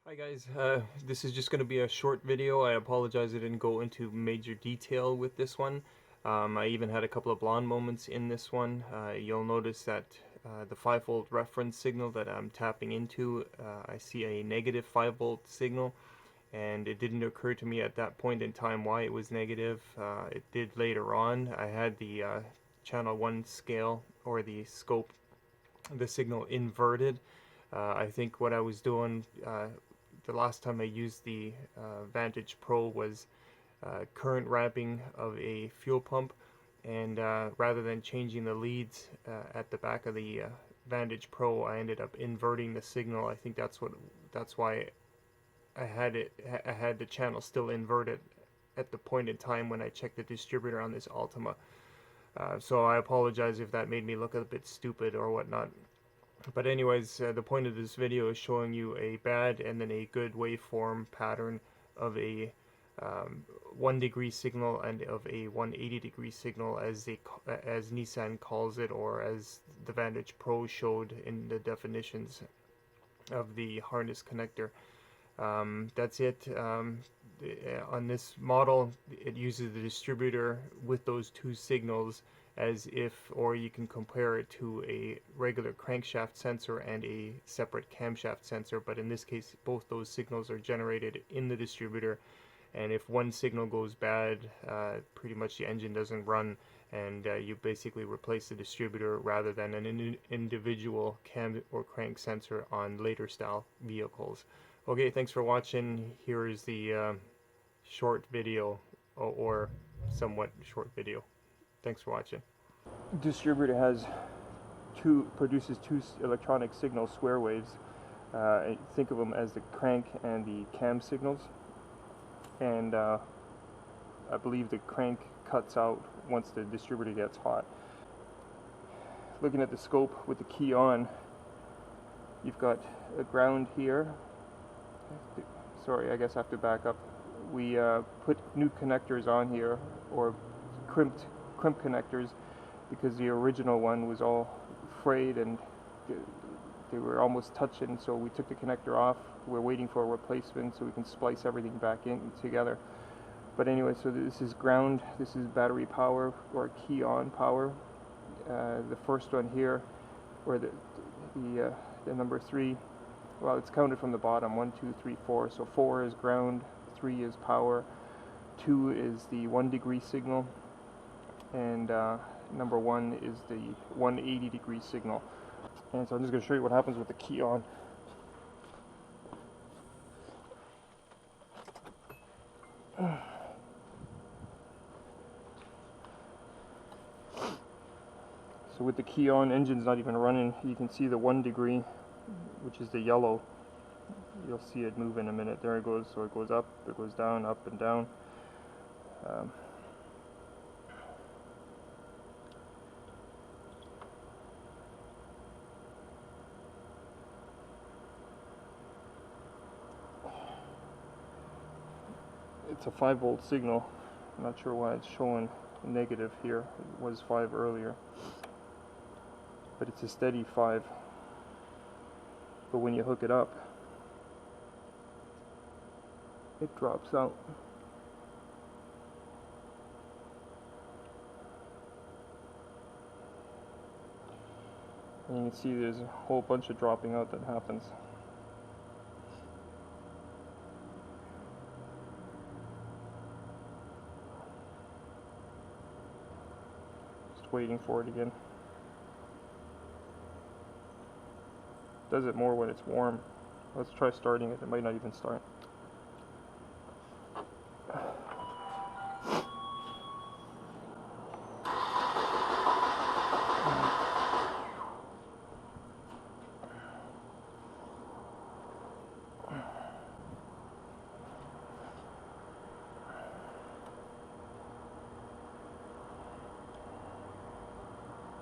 Hi guys, this is just going to be a short video. I apologize I didn't go into major detail with this one. I even had a couple of blonde moments in this one. You'll notice that the 5-volt reference signal that I'm tapping into, I see a negative 5-volt signal, and it didn't occur to me at that point in time why it was negative. It did later on. I had the channel 1 scale, or the scope, the signal inverted. I think what I was doing the last time I used the Vantage Pro was current ramping of a fuel pump, and rather than changing the leads at the back of the Vantage Pro, I ended up inverting the signal. I think that's why I had the channel still inverted at the point in time when I checked the distributor on this Altima. So I apologize if that made me look a bit stupid or whatnot. But anyways, the point of this video is showing you a bad and then a good waveform pattern of a 1-degree signal and of a 180-degree signal, as Nissan calls it, or as the Vantage Pro showed in the definitions of the harness connector. That's it. On this model, it uses the distributor with those two signals as if, or you can compare it to a regular crankshaft sensor and a separate camshaft sensor, but in this case both those signals are generated in the distributor, and if one signal goes bad, pretty much the engine doesn't run, and you basically replace the distributor rather than an individual cam or crank sensor on later style vehicles. Okay, thanks for watching. Here is the short video, or somewhat short video. Thanks for watching. Distributor produces two electronic signal square waves. Think of them as the crank and the cam signals. And I believe the crank cuts out once the distributor gets hot. Looking at the scope with the key on, you've got a ground here. Sorry, I guess I have to back up. We put new connectors on here, or crimp connectors, because the original one was all frayed and they were almost touching, so we took the connector off. We're waiting for a replacement so we can splice everything back in together. But anyway, so this is ground, this is battery power, or key on power. The first one here, or the number 3, well, it's counted from the bottom, 1, 2, 3, 4. So 4 is ground, 3 is power, 2 is the 1-degree signal, and number 1 is the 180-degree signal. And so I'm just going to show you what happens with the key on. So with the key on, engine's not even running. You can see the 1 degree, which is the yellow. You'll see it move in a minute. There it goes. So it goes up, it goes down, up and down. It's a 5-volt signal. I'm not sure why it's showing negative here. It was 5 earlier, but it's a steady 5. But when you hook it up, it drops out. And you can see there's a whole bunch of dropping out that happens. Just waiting for it again. Does it more when it's warm. Let's try starting it. It might not even start.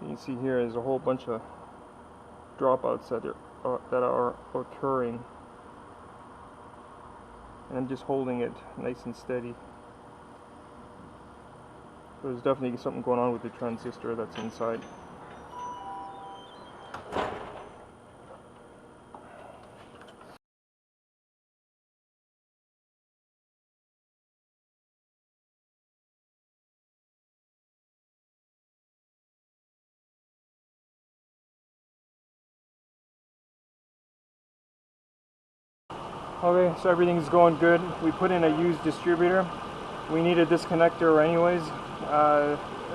You can see here is a whole bunch of dropouts that are occurring, and I'm just holding it nice and steady. There's definitely something going on with the transistor that's inside. Okay, so everything's going good. We put in a used distributor. We need a disconnector anyways,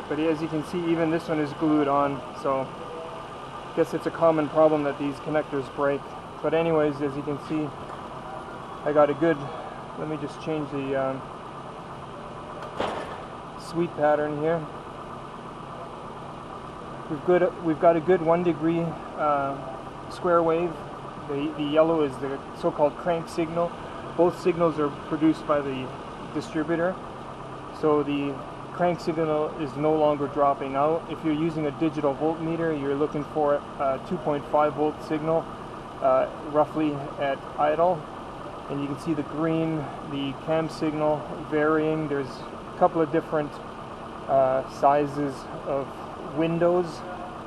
but as you can see, even this one is glued on, so I guess it's a common problem that these connectors break. But anyways, as you can see, I got a good, let me just change the sweep pattern here. We've got a good 1 degree square wave. The yellow is the so-called crank signal. Both signals are produced by the distributor, so the crank signal is no longer dropping out. If you're using a digital voltmeter, you're looking for a 2.5 volt signal roughly at idle, and you can see the green, the cam signal varying. There's a couple of different sizes of windows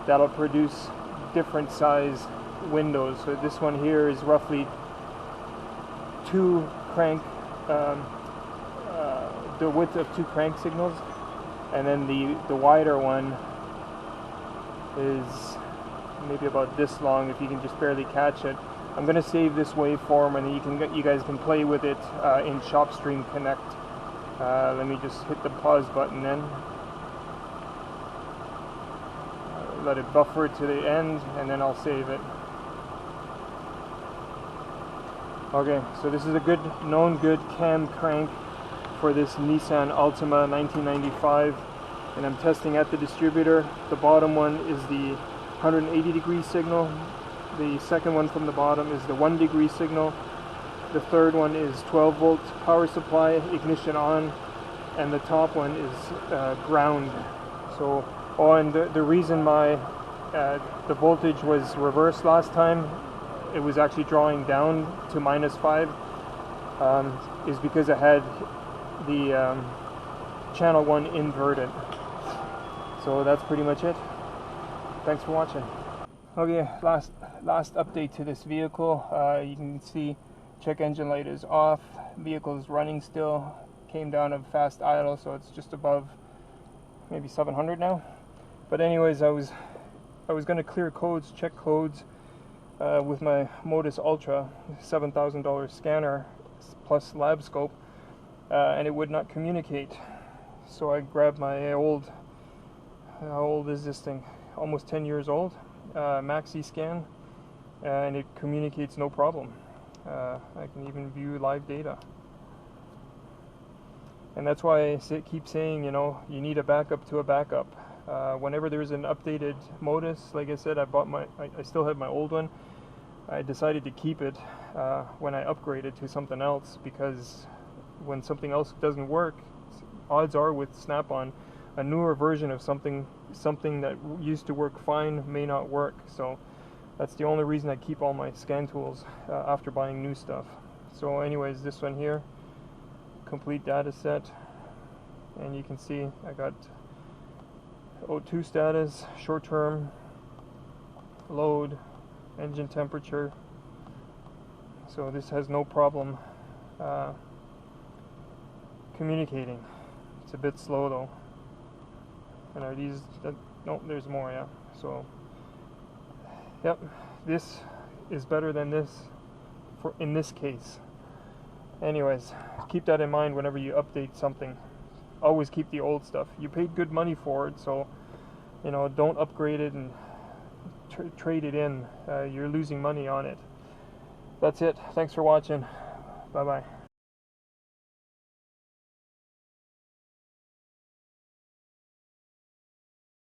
that'll produce different size windows. So this one here is roughly 2 crank, the width of 2 crank signals, and then the wider one is maybe about this long, if you can just barely catch it. I'm going to save this waveform, and you guys can play with it in ShopStream Connect. Let me just hit the pause button then. Let it buffer to the end, and then I'll save it. Okay, so this is a good known good cam crank for this Nissan Altima 1995, and I'm testing at the distributor. The bottom one is the 180 degree signal. The second one from the bottom is the 1 degree signal. The third one is 12 volt power supply, ignition on, and the top one is ground. So, oh, and the reason the voltage was reversed last time, it was actually drawing down to -5, is because I had the channel 1 inverted. So that's pretty much it. Thanks for watching. Okay, last update to this vehicle. You can see check engine light is off, vehicle is running still, came down of fast idle, so it's just above maybe 700 now. But anyways, I was going to clear codes, check codes with my Modus Ultra $7,000 scanner plus lab scope, and it would not communicate. So I grabbed my old, how old is this thing? Almost 10 years old, Maxi scan, and it communicates no problem. I can even view live data. And that's why I keep saying, you know, you need a backup to a backup. Whenever there's an updated Modus, like I said, I still have my old one. I decided to keep it when I upgraded to something else, because when something else doesn't work, odds are with Snap-on, a newer version of something that used to work fine may not work. So that's the only reason I keep all my scan tools after buying new stuff. So anyways, this one here, complete data set, and you can see I got O2 status, short term, load, engine temperature. So this has no problem communicating. It's a bit slow though. And are these, no, there's more, yeah. So yep, this is better than this in this case. Anyways, keep that in mind whenever you update something. Always keep the old stuff. You paid good money for it, so you know, don't upgrade it and trade it in. You're losing money on it. That's it. Thanks for watching. Bye bye.